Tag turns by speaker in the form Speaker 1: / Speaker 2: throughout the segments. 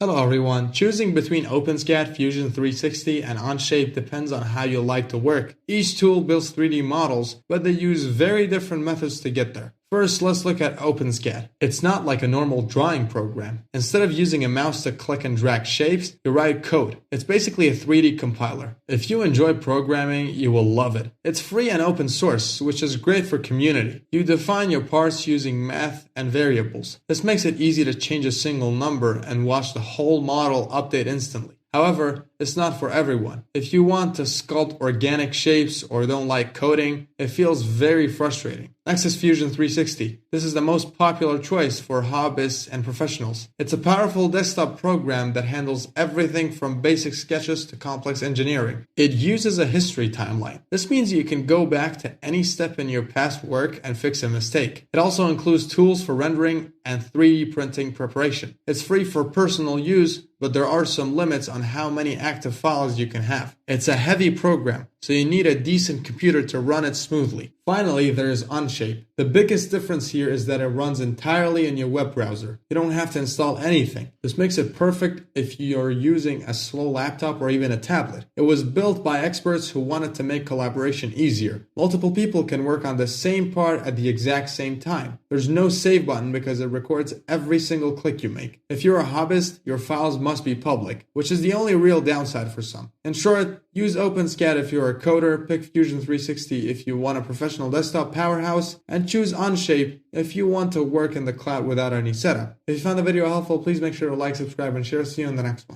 Speaker 1: Hello everyone. Choosing between Openscad Fusion 360 and Onshape depends on how you like to work. Each tool builds 3D models, but they use very different methods to get there. First, let's look at Openscad. It's not like a normal drawing program. Instead of using a mouse to click and drag shapes, you write code. It's basically a 3D compiler. If you enjoy programming, you will love it. It's free and open source, which is great for community. You define your parts using math and variables. This makes it easy to change a single number and watch the whole model update instantly. However, it's not for everyone. If you want to sculpt organic shapes or don't like coding, it feels very frustrating. Next is Fusion 360. This is the most popular choice for hobbyists and professionals. It's a powerful desktop program that handles everything from basic sketches to complex engineering. It uses a history timeline. This means you can go back to any step in your past work and fix a mistake. It also includes tools for rendering and 3D printing preparation. It's free for personal use, but there are some limits on how many active files you can have. It's a heavy program, so you need a decent computer to run it smoothly. Finally, there is Onshape. The biggest difference here is that it runs entirely in your web browser. You don't have to install anything. This makes it perfect if you're using a slow laptop or even a tablet. It was built by experts who wanted to make collaboration easier. Multiple people can work on the same part at the exact same time. There's no save button because it records every single click you make. If you're a hobbyist, your files must be public, which is the only real downside for some. In short, use Openscad if you're a coder, pick Fusion 360 if you want a professional desktop powerhouse, and choose Onshape if you want to work in the cloud without any setup. If you found the video helpful, please make sure to like, subscribe, and share. See you in the next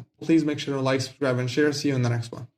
Speaker 1: one.